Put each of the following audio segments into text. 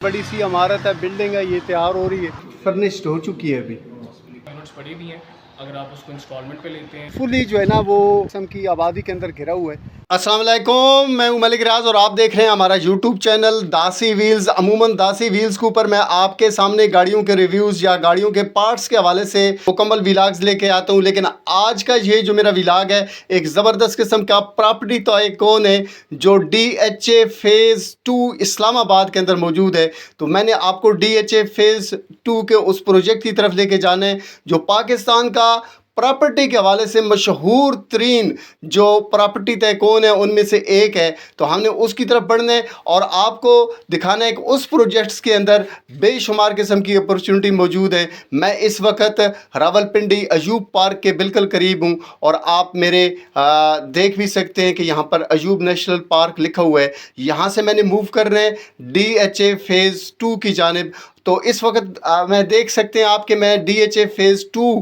बड़ी सी इमारत है, बिल्डिंग है, ये तैयार हो रही है, फर्निश्ड हो चुकी है अभी। यूनिट्स पड़ी भी हैं, अगर आप उसको इंस्टॉलमेंट पे लेते हैं। फुली जो है ना वो किस्म की आबादी के अंदर घिरा हुआ है। अस्सलाम वालेकुम, मैं हूं मलिक रियाज और आप देख रहे हैं हमारा यूट्यूब चैनल दासी व्हील्स। अमूमन दासी व्हील्स के ऊपर मैं आपके सामने गाड़ियों के रिव्यूज़ या गाड़ियों के पार्ट्स के हवाले से मुकम्मल व्लॉग्स लेके आता हूं, लेकिन आज का ये जो मेरा व्लॉग है एक ज़बरदस्त किस्म का प्रॉपर्टी टाइकून है जो DHA फेज़ 2 इस्लामाबाद के अंदर मौजूद है। तो मैंने आपको DHA फेज़ 2 के उस प्रोजेक्ट की तरफ लेके जाना है जो पाकिस्तान का प्रॉपर्टी के हवाले से मशहूर तरीन जो प्रॉपर्टी टाइकून है उनमें से एक है। तो हमने उसकी तरफ बढ़ना है और आपको दिखाना है कि उस प्रोजेक्ट्स के अंदर बेशुमार किस्म की अपॉर्चुनिटी मौजूद है। मैं इस वक्त रावलपिंडी अयूब पार्क के बिल्कुल करीब हूँ और आप मेरे देख भी सकते हैं कि यहाँ पर अयूब नेशनल पार्क लिखा हुआ है। यहाँ से मैंने मूव कर रहे हैं DHA फेज़ 2 की जानिब। तो इस वक्त मैं देख सकते हैं आपके मैं DHA फेज़ 2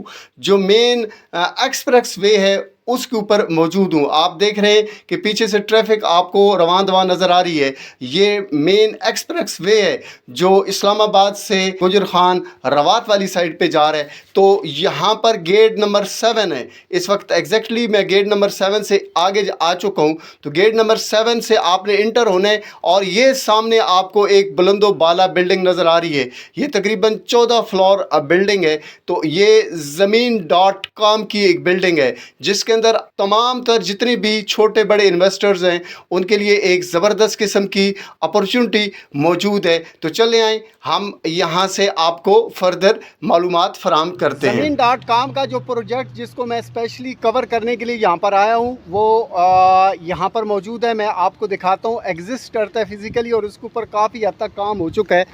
जो मेन एक्सप्रेस वे है उसके ऊपर मौजूद हूँ। आप देख रहे हैं कि पीछे से ट्रैफिक आपको रवान दवान नज़र आ रही है। ये मेन एक्सप्रेस वे है जो इस्लामाबाद से गुजर खान रवात वाली साइड पे जा रहा है। तो यहाँ पर गेट नंबर 7 है। इस वक्त एग्जैक्टली मैं गेट नंबर 7 से आगे आ चुका हूँ। तो गेट नंबर 7 से आपने इंटर होना है और ये सामने आपको एक बुलंदो बाला बिल्डिंग नज़र आ रही है। ये तकरीबन 14 फ्लोर बिल्डिंग है। तो ये ज़मीन.com की एक बिल्डिंग है जिसके अंदर तमाम तर जितने भी छोटे बड़े इन्वेस्टर्स हैं उनके लिए एक ज़बरदस्त किस्म की अपॉर्चुनिटी मौजूद है। तो चले आए हम यहाँ से आपको फर्दर मालूमात फराम करते हैं। ज़मीन.com का जो प्रोजेक्ट जिसको मैं स्पेशली कवर करने के लिए यहाँ पर आया हूँ वो यहाँ पर मौजूद है। मैं आपको दिखाता हूँ, एग्जिस्ट करता है फिज़िकली और उसके ऊपर काफ़ी हद तक काम हो चुका है।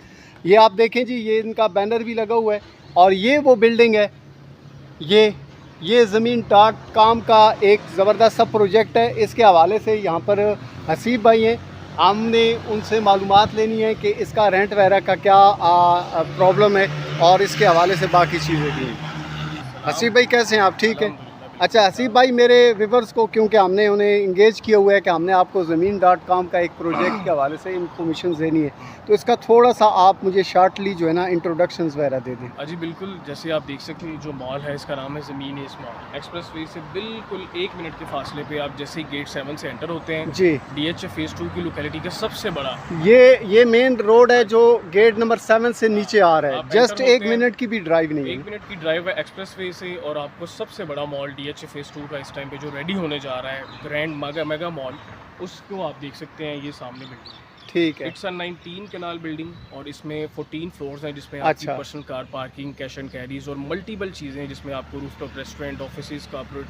ये आप देखें जी, ये इनका बैनर भी लगा हुआ है और ये वो बिल्डिंग है। ये ज़मीन.com का एक ज़बरदस्त सा प्रोजेक्ट है। इसके हवाले से यहाँ पर हसीब भाई हैं, हमने उनसे मालूमात लेनी है कि इसका रेंट वगैरह का क्या प्रॉब्लम है और इसके हवाले से बाकी चीज़ें भी हैं। हसीब भाई कैसे हैं आप? ठीक है। अच्छा हसीब भाई, मेरे व्यूवर्स को क्योंकि हमने उन्हें इंगेज किया हुआ है कि हमने आपको ज़मीन.com का एक प्रोजेक्ट के हवाले से इंफॉर्मेशन देनी है, तो इसका थोड़ा सा आप मुझे शार्टली जो है ना इंट्रोडक्शंस वगैरह दे दें। जी बिल्कुल, जैसे आप देख सकते हैं जो मॉल है इसका नाम है ज़मीन एस मॉल। एक्सप्रेस वे से बिल्कुल 1 मिनट के फासले पे आप जैसे ही गेट 7 से एंटर होते हैं जी, DHA फेज़ 2 की लोकेलिटी का सबसे बड़ा ये मेन रोड है जो गेट नंबर 7 से नीचे आ रहा है। आप जस्ट एंटर 1 होते हैं, मिनट की भी ड्राइव नहीं 1 है। मिनट की ड्राइव है एक्सप्रेस वे से और आपको सबसे बड़ा मॉल DHA फेज़ 2 का इस टाइम पे जो रेडी होने जा रहा है, ग्रैंड मेगा मॉल, उसको आप देख सकते हैं। ये सामने बिल्डिंग ठीक है। इट्स अ 19 कनाल बिल्डिंग और इसमें 14 फ्लोर्स हैं जिसमें आपकी अच्छा। Personal car parking, cash and carries और मल्टीपल चीज़ें हैं जिसमें आपको rooftop restaurant, offices, corporate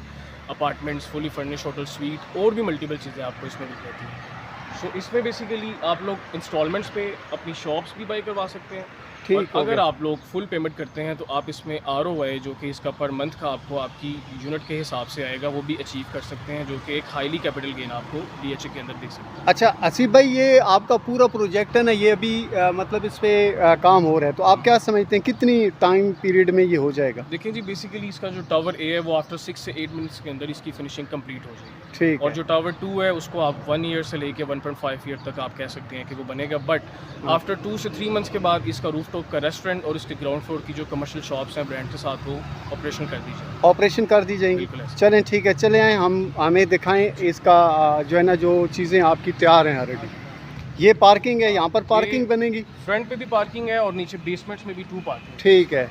apartments, fully furnished hotel sweet और भी मल्टीपल चीज़ें आपको इसमें मिल जाती हैं। सो इसमें बेसिकली आप लोग इंस्टॉलमेंट्स पे अपनी शॉप्स भी बाई करवा सकते हैं। ठीक और हो अगर गया। आप लोग फुल पेमेंट करते हैं तो आप इसमें ROI जो कि इसका पर मंथ का आपको आपकी यूनिट के हिसाब से आएगा वो भी अचीव कर सकते हैं, जो कि एक हाईली कैपिटल गेन आपको DHA के अंदर देख सकते हैं। अच्छा हसीब भाई, ये आपका पूरा प्रोजेक्ट है ना, ये अभी मतलब इस पे काम हो रहा है, तो आप क्या समझते हैं कितनी टाइम पीरियड में ये हो जाएगा? देखिए जी, बेसिकली इसका जो टावर A है वो आफ्टर 6 से 8 मिनट्स के अंदर इसकी फिनिशिंग कंप्लीट हो जाएगी। ठीक और है। जो टावर 2 है उसको आप 1 ईयर से लेके 1.5 ईयर तक आप कह सकते हैं कि वो बनेगा, बट आफ्टर 2 से 3 मंथ्स के बाद इसका रूफटॉप का रेस्टोरेंट और इसके ग्राउंड फ्लोर की जो कमर्शियल शॉप्स हैं ब्रांड के साथ वो ऑपरेशन कर दी जाए। ऑपरेशन कर दी जाएंगी। बिल्कुल ऐसे। चलें ठीक है, चले आए हमें दिखाएं इसका जो है ना जो चीज़ें आपकी तैयार हैं ऑलरेडी। ये पार्किंग है, यहाँ पर पार्किंग बनेगी। फ्रंट पे भी पार्किंग है और नीचे बेसमेंट्स में भी 2 पार्किंग। ठीक है,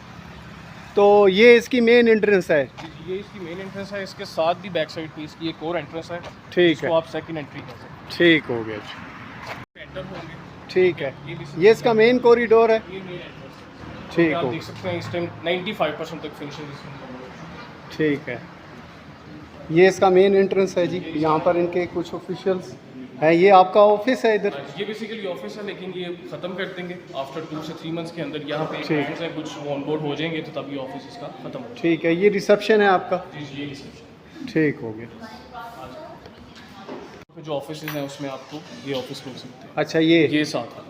तो ये इसकी मेन एंट्रेंस है। ये इसकी मेन एंट्रेंस है, इसके साथ भी बैक साइड पे इसकी एक और एंट्रेंस है। ठीक इसको है, आप सेकंड एंट्री कर सकते हैं। ठीक हो गया। एंटर होंगे। ठीक है, भी ये इसका मेन कॉरिडोर है। ये मेन एंट्रेंस। ठीक आप हो, देख सकते हैं इस टाइम 95% तक फिनिशिंग इसमें। ठीक है। ये इसका मेन एंट्रेंस है जी। यहाँ पर इनके कुछ ऑफिशियल्स हैं। ये आपका ऑफिस है इधर? ये बेसिकली ऑफिस है लेकिन ये ख़त्म कर देंगे आफ्टर 2 से 3 मंथ्स के अंदर। यहाँ पे ठीक। क्लाइंट्स हैं कुछ वो ऑनबोर्ड हो जाएंगे तो तभी ऑफिस इसका ख़त्म हो ठीक है, ये रिसेप्शन है आपका? जाएगा। ये रिसेप्शन। ठीक हो गया। जो ऑफिस हैं उसमें आपको ये ऑफिस मिल सकते हैं। अच्छा, ये साथ है,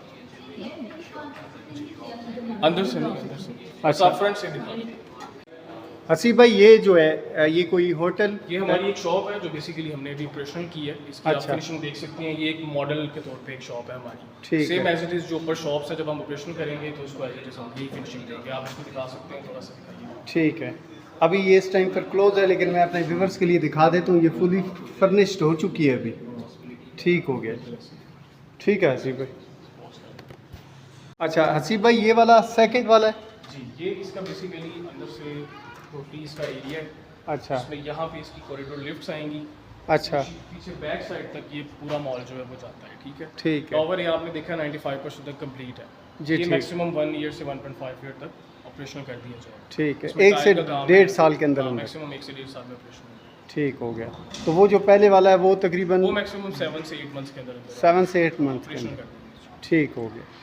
अंदर से नहीं, अंदर से अच्छा। आप फ्रंट से दिखा। हसीब भाई ये जो है ये कोई होटल? ये हमारी एक शॉप है जो बेसिकली हमने अभी ऑपरेशन की है। इसकी आप अच्छा। फिनिशिंग देख सकते हैं। ये एक मॉडल के तौर पे एक शॉप है हमारी। ठीक सेम है। एज इट इज़ जो ऊपर शॉप्स है, जब हम ऑपरेशन करेंगे तो उसको एज इट इज़ हम यही फिनिशिंग देंगे। आप इसको दिखा सकते हैं, थोड़ा सा दिखाइए। ठीक है। अभी ये इस टाइम पर क्लोज है, लेकिन मैं अपने व्यूवर्स के लिए दिखा देता हूँ, ये फुली फर्निश्ड हो चुकी है अभी। ठीक हो गया। ठीक है हसीब भाई। अच्छा हसीब भाई ये वाला सेकंड वाला है? जी, ये इसका बेसिकली अंदर से टोटली इसका एरिया है। अच्छा इसमें यहाँ पे इसकी कॉरिडोर लिफ्ट्स आएंगी। अच्छा पीछे बैक साइड तक ये पूरा मॉल जो है वो जाता है। ठीक है। ठीक है। टॉवर ये आपने देखा 95% तक कंप्लीट है। जी, ये ठीक। मैक्सिमम 1 ईयर से 1.5 ईयर तक ऑपरेशनल कर दिया जाए। ठीक है, इसमें 1 से टाइल का काम 1.5 है। साल के अंदर हाँ, अंदर। मैक्सिमम 1 से 1.5 साल में ऑपरेशन होगा। ठीक हो गया। तो वो जो पहले वाला है वो तकरीबन वो मैक्सिमम 7 से 8 मंथ्स के अंदर 7 से 8 मंथ के ऑपरेशन अंदर। कर देंगे। ठीक हो गया।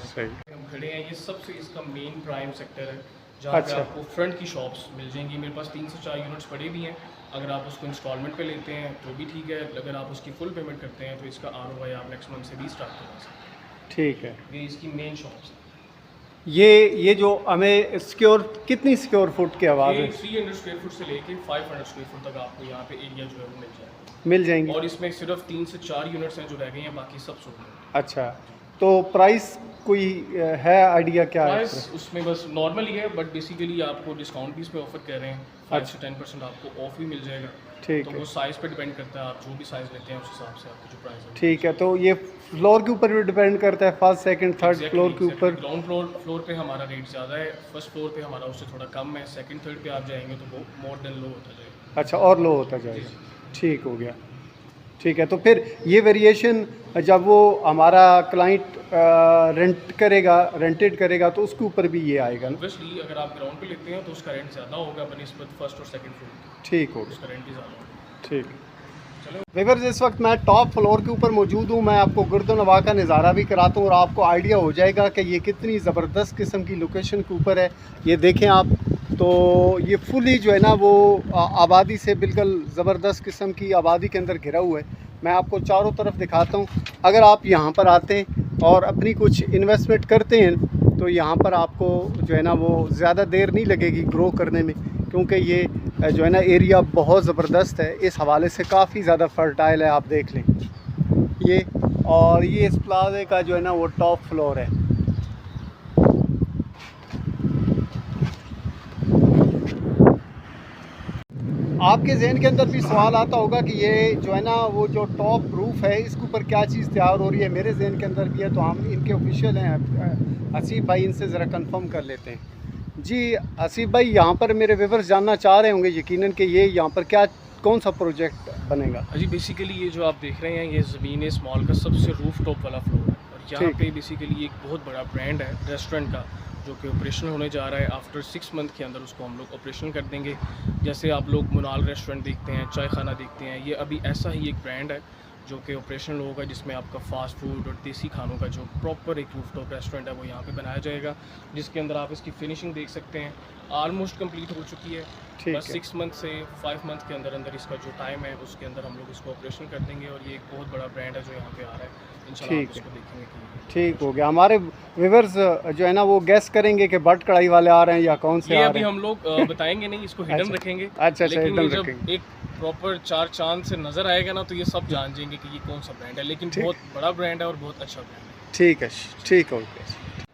सही। हम खड़े हैं, ये सबसे इसका मेन प्राइम सेक्टर है जहाँ पे अच्छा। आपको फ्रंट की शॉप्स मिल जाएंगी। मेरे पास 3 से 4 यूनिट्स पड़े भी हैं। अगर आप उसको इंस्टॉलमेंट पे लेते हैं तो भी ठीक है। अगर आप उसकी फुल पेमेंट करते हैं तो इसका ROI आप नेक्स्ट मंथ से भी स्टार्ट करवा सकते ठीक है। हैं। ये इसकी मेन शॉप्स है। ये जो हमें सिक्योर कितनी सिक्योर फुट की आवाज़ ये है? 300 स्क्वायर फुट से लेके 500 स्क्वायर फुट तक आपको यहाँ पे एरिया जो है वो मिल जाएगा। मिल जाएंगी। और इसमें सिर्फ 3 से 4 यूनिट्स हैं जो रह गई हैं, बाकी सब सोल्ड हैं। अच्छा, तो प्राइस कोई है आइडिया क्या है? प्राइस उसमें बस नॉर्मल ही है, बट बेसिकली आपको डिस्काउंट भी इसमें ऑफर कर रहे हैं। 5 से 10% आपको ऑफ भी मिल जाएगा। ठीक तो है। वो साइज़ पे डिपेंड करता है, आप जो भी साइज़ लेते हैं उस हिसाब से आपको जो प्राइस है। ठीक है, तो ये फ्लोर के ऊपर भी डिपेंड करता है, फर्स्ट सेकंड थर्ड फ्लोर के ऊपर? ग्राउंड फ्लोर पे हमारा रेट ज़्यादा है, फर्स्ट फ्लोर पे हमारा उससे थोड़ा कम है, सेकंड थर्ड पे आप जाएंगे तो वो मोर देन लो होता जाएगा। अच्छा, और लो होता जाएगा। ठीक हो गया। ठीक है, तो फिर ये वेरिएशन जब वो हमारा क्लाइंट रेंटेड करेगा तो उसके ऊपर भी ये आएगा ना? ऑब्वियसली अगर आप ग्राउंड पे लेते हैं तो उसका रेंट ज़्यादा होगा बनिस्बत फर्स्ट और सेकंड फ्लोर। ठीक हो गया। उसका रेंट भी ज़्यादा होगा। ठीक। चलो। व्यूअर्स, इस वक्त मैं टॉप फ्लोर के ऊपर मौजूद हूँ। मैं आपको गुर्दनवा का नज़ारा भी कराता हूँ और आपको आइडिया हो जाएगा कि ये कितनी ज़बरदस्त किस्म की लोकेशन के ऊपर है। ये देखें आप, तो ये फुली जो है ना वो आबादी से बिल्कुल ज़बरदस्त किस्म की आबादी के अंदर घिरा हुआ है। मैं आपको चारों तरफ दिखाता हूँ। अगर आप यहाँ पर आते हैं और अपनी कुछ इन्वेस्टमेंट करते हैं तो यहाँ पर आपको जो है ना वो ज़्यादा देर नहीं लगेगी ग्रो करने में, क्योंकि ये जो है ना एरिया बहुत ज़बरदस्त है। इस हवाले से काफ़ी ज़्यादा फर्टाइल है, आप देख लें ये। और ये इस प्लाजे का जो है ना वो टॉप फ्लोर है। आपके जहन के अंदर भी सवाल आता होगा कि ये जो है ना वो जो टॉप रूफ है इसके ऊपर क्या चीज़ तैयार हो रही है। मेरे जहन के अंदर भी है, तो हम इनके ऑफिशियल हैं हसीब भाई, इनसे ज़रा कंफर्म कर लेते हैं। जी हसीब भाई, यहाँ पर मेरे व्यूअर्स जानना चाह रहे होंगे यकीनन कि ये यहाँ पर क्या कौन सा प्रोजेक्ट बनेगा? जी बेसिकली ये जो आप देख रहे हैं ये ज़मीन इस मॉल का सबसे रूफ टॉप वाला फ्लोर है। और यहाँ ठीक। पे बेसिकली एक बहुत बड़ा ब्रांड है रेस्टोरेंट का जो कि ऑपरेशन होने जा रहा है। आफ्टर 6 मंथ के अंदर उसको हम लोग ऑपरेशन कर देंगे। जैसे आप लोग मुनाल रेस्टोरेंट देखते हैं, चाय खाना देखते हैं, ये अभी ऐसा ही एक ब्रांड है जो कि ऑपरेशनल होगा, जिसमें आपका फास्ट फूड और देसी खानों का जो प्रॉपर एक रूफटॉप रेस्टोरेंट है वो यहाँ पे बनाया जाएगा, जिसके अंदर आप इसकी फिनिशिंग देख सकते हैं। ऑलमोस्ट कंप्लीट हो चुकी है। ठीक बस है। 6 मंथ से 5 मंथ के अंदर अंदर इसका जो टाइम है उसके अंदर हम लोग इसको ऑपरेशन कर देंगे। और ये एक बहुत बड़ा ब्रांड है जो यहाँ पे आ रहा है। इंशाल्लाह आप ठीक है। इसको देखेंगे कि ठीक हो गया। हमारे व्यूअर्स जो है ना वो गैस करेंगे कि भट्ट कढ़ाई वाले आ रहे हैं या कौन से ये आ अभी रहे हैं। हम लोग बताएंगे नहीं, इसको हिडन अच्छा। रखेंगे। अच्छा, लेकिन hidden ये जब रखेंगे। एक प्रॉपर 4 चांद से नज़र आएगा ना तो ये सब जान जाएंगे कि ये कौन सा ब्रांड है। लेकिन ठीक। बहुत बड़ा ब्रांड है और बहुत अच्छा ब्रांड है। ठीक है, ठीक हो गया।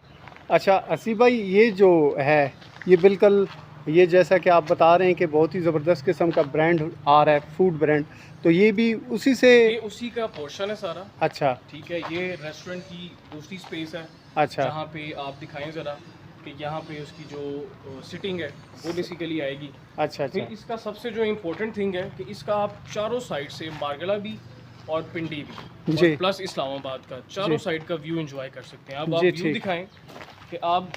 अच्छा हसीब भाई, ये जो है ये बिल्कुल ये जैसा कि आप बता रहे हैं कि बहुत ही ज़बरदस्त किस्म का ब्रांड आ रहा है, फूड ब्रांड, तो ये भी उसी से? ये उसी का पोर्शन है सारा। अच्छा ठीक है, ये रेस्टोरेंट की दूसरी स्पेस है। अच्छा जहाँ पे आप दिखाएं ज़रा कि यहाँ पे उसकी जो सिटिंग है वो बेसिकली आएगी। अच्छा फिर अच्छा इसका सबसे जो इम्पोर्टेंट थिंग है कि इसका आप चारों साइड से मार्गला भी और पिंडी भी जी। और प्लस इस्लामाबाद का चारों जी। साइड का व्यू एंजॉय कर सकते हैं। अब आप जी, व्यू ठीक। दिखाएं कि आप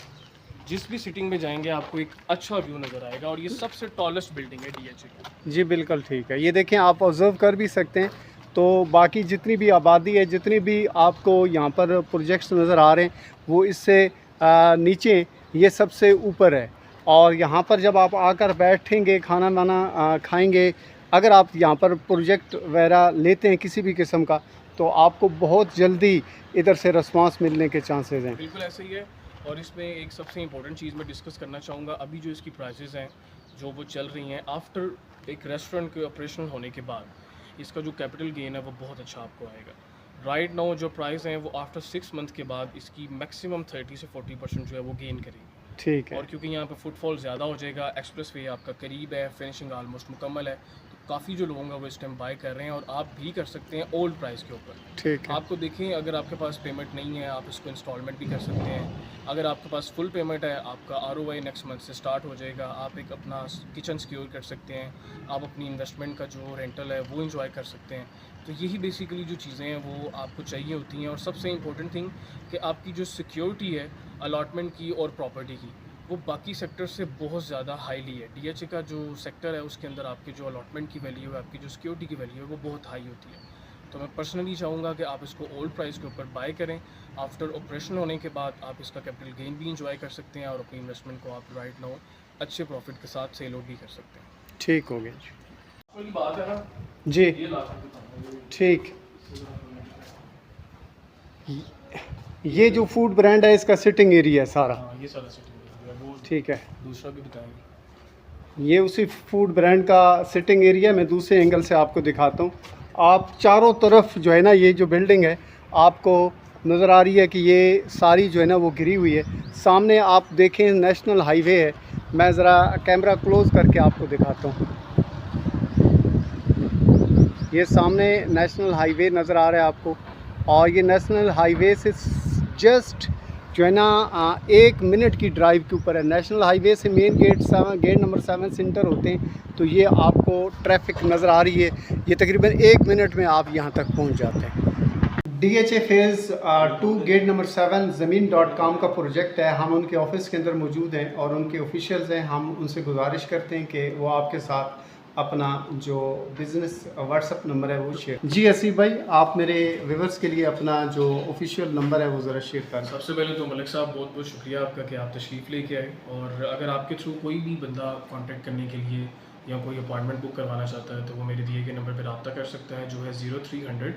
जिस भी सिटिंग में जाएंगे आपको एक अच्छा व्यू नज़र आएगा। और ये सबसे टॉलेस्ट बिल्डिंग है DHA की। जी बिल्कुल ठीक है। ये देखें, आप ऑब्ज़र्व कर भी सकते हैं। तो बाकी जितनी भी आबादी है, जितनी भी आपको यहाँ पर प्रोजेक्ट्स नज़र आ रहे हैं, वो इससे नीचे ये सबसे ऊपर है। और यहाँ पर जब आप आकर बैठेंगे, खाना वाना खाएंगे, अगर आप यहाँ पर प्रोजेक्ट वगैरह लेते हैं किसी भी किस्म का, तो आपको बहुत जल्दी इधर से रिस्पांस मिलने के चांसेस हैं। बिल्कुल ऐसे ही है। और इसमें एक सबसे इम्पोर्टेंट चीज़ मैं डिस्कस करना चाहूँगा, अभी जो इसकी प्राइसेस हैं जो वो चल रही हैं आफ्टर एक रेस्टोरेंट के ऑपरेशनल होने के बाद इसका जो कैपिटल गेन है वो बहुत अच्छा आपको आएगा। राइट नाउ जो प्राइस हैं वो आफ्टर 6 मंथ के बाद इसकी मैक्सिमम 30 से 40% जो है वो गेन करेगी। ठीक है। और क्योंकि यहाँ पे फुटफॉल ज़्यादा हो जाएगा, एक्सप्रेस वे आपका करीब है, फिनिशिंग ऑलमोस्ट मुकम्मल है, तो काफ़ी जो लोग हैं वो इस टाइम बाय कर रहे हैं और आप भी कर सकते हैं ओल्ड प्राइस के ऊपर। ठीक है। आपको देखें, अगर आपके पास पेमेंट नहीं है आप इसको इंस्टॉलमेंट भी कर सकते हैं। अगर आपके पास फुल पेमेंट है आपका ROI नेक्स्ट मंथ से स्टार्ट हो जाएगा, आप एक अपना किचन सिक्योर कर सकते हैं, आप अपनी इन्वेस्टमेंट का जो रेंटल है वो इंजॉय कर सकते हैं। तो यही बेसिकली जो चीज़ें हैं वो आपको चाहिए होती हैं। और सबसे इम्पोर्टेंट थिंग कि आपकी जो सिक्योरिटी है अलॉटमेंट की और प्रॉपर्टी की, वो बाकी सेक्टर से बहुत ज़्यादा हाईली है। DHA का जो सेक्टर है उसके अंदर आपके जो अलॉटमेंट की वैल्यू है, आपकी जो सिक्योरिटी की वैल्यू है वो बहुत हाई होती है। तो मैं पर्सनली चाहूँगा कि आप इसको ओल्ड प्राइस के ऊपर बाय करें। आफ्टर ऑपरेशन होने के बाद आप इसका कैपिटल गेन भी इंजॉय कर सकते हैं और अपनी इन्वेस्टमेंट को आप राइट नाउ अच्छे प्रॉफिट के साथ सेल आउट भी कर सकते हैं। ठीक हो गया जी। कोई बात है ना, जी ये ला सकते हैं। ठीक। ये जो फूड ब्रांड है इसका सिटिंग एरिया है सारा। हाँ, ये सारा सेटिंग है वो। ठीक है। दूसरा भी बताएंगे। ये उसी फूड ब्रांड का सिटिंग एरिया, मैं दूसरे एंगल से आपको दिखाता हूँ। आप चारों तरफ जो है ना, ये जो बिल्डिंग है आपको नज़र आ रही है कि ये सारी जो है ना वो घिरी हुई है। सामने आप देखें नेशनल हाईवे है, मैं ज़रा कैमरा क्लोज करके आपको दिखाता हूँ। ये सामने नेशनल हाईवे नज़र आ रहा है आपको, और ये नेशनल हाईवे से जस्ट जो है ना 1 मिनट की ड्राइव के ऊपर है। नेशनल हाईवे से मेन गेट नंबर 7 से इंटर होते हैं तो ये आपको ट्रैफिक नज़र आ रही है। ये तकरीबन 1 मिनट में आप यहाँ तक पहुँच जाते हैं। DHA फेज़ 2 गेट नंबर 7 ज़मीन.com का प्रोजेक्ट है। हम उनके ऑफिस के अंदर मौजूद हैं और उनके ऑफिशियल्स हैं। हम उनसे गुजारिश करते हैं कि वो आपके साथ अपना जो बिज़नेस व्हाट्सअप नंबर है वो शेयर। जी असीफ भाई, आप मेरे व्यूअर्स के लिए अपना जो ऑफिशियल नंबर है वो ज़रा शेयर करें। सबसे पहले तो मलिक साहब बहुत बहुत शुक्रिया आपका कि आप तशरीफ़ लेके आए। और अगर आपके थ्रू कोई भी बंदा कांटेक्ट करने के लिए या कोई अपॉइंटमेंट बुक करवाना चाहता है तो वो मेरे दिए गए नंबर पर रब्ता कर सकता है, जो है 0300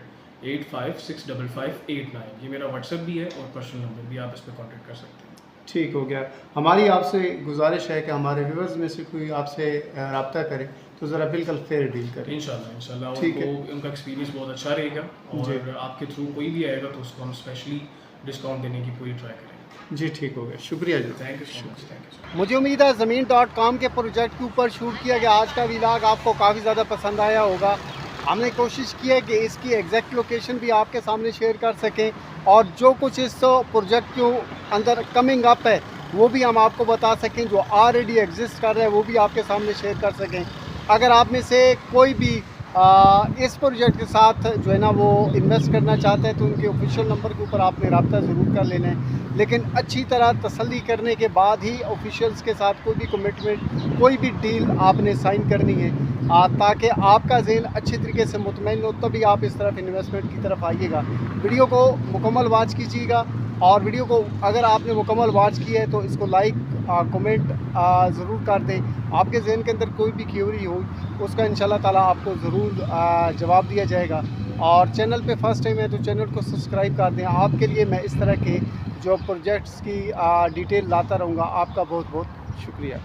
85655589। ये मेरा व्हाट्सएप भी है और पर्सनल नंबर भी, आप इस पर कॉन्टेक्ट कर सकते हैं। ठीक हो गया। हमारी आपसे गुजारिश है कि हमारे व्यूअर्स में से कोई आपसे रब्ता करे तो ज़रा बिल्कुल फेयर डील करें। इंशाल्लाह ठीक है। उनका एक्सपीरियंस बहुत अच्छा रहेगा और आपके थ्रू कोई भी आएगा तो उसको हम स्पेशली डिस्काउंट देने की पूरी ट्राई करेंगे। जी ठीक हो गया, शुक्रिया जी। Thank you so much. Thank you. मुझे उम्मीद है ज़मीन.com के प्रोजेक्ट के ऊपर शूट किया गया आज का व्लॉग आपको काफ़ी ज़्यादा पसंद आया होगा। हमने कोशिश की है कि इसकी एग्जैक्ट लोकेशन भी आपके सामने शेयर कर सकें और जो कुछ इस प्रोजेक्ट के अंदर कमिंग अप है वो भी हम आपको बता सकें, जो ऑलरेडी एग्जिस्ट कर रहा है वो भी आपके सामने शेयर कर सकें। अगर आप में से कोई भी इस प्रोजेक्ट के साथ जो है ना वो इन्वेस्ट करना चाहते हैं तो उनके ऑफिशियल नंबर के ऊपर आपने रब्ता ज़रूर कर लेना है, लेकिन अच्छी तरह तसल्ली करने के बाद ही ऑफिशियल्स के साथ कोई भी कमिटमेंट, कोई भी डील आपने साइन करनी है, ताकि आपका ज़हन अच्छी तरीके से मुतमईन हो, तभी आप इस तरफ इन्वेस्टमेंट की तरफ आइएगा। वीडियो को मुकम्मल वॉच कीजिएगा और वीडियो को अगर आपने मुकम्मल वॉच की है तो इसको लाइक कमेंट ज़रूर कर दें। आपके जहन के अंदर कोई भी क्वेरी हो उसका इंशाल्लाह ताला आपको ज़रूर जवाब दिया जाएगा। और चैनल पे फर्स्ट टाइम है तो चैनल को सब्सक्राइब कर दें। आपके लिए मैं इस तरह के जो प्रोजेक्ट्स की डिटेल लाता रहूँगा। आपका बहुत बहुत शुक्रिया।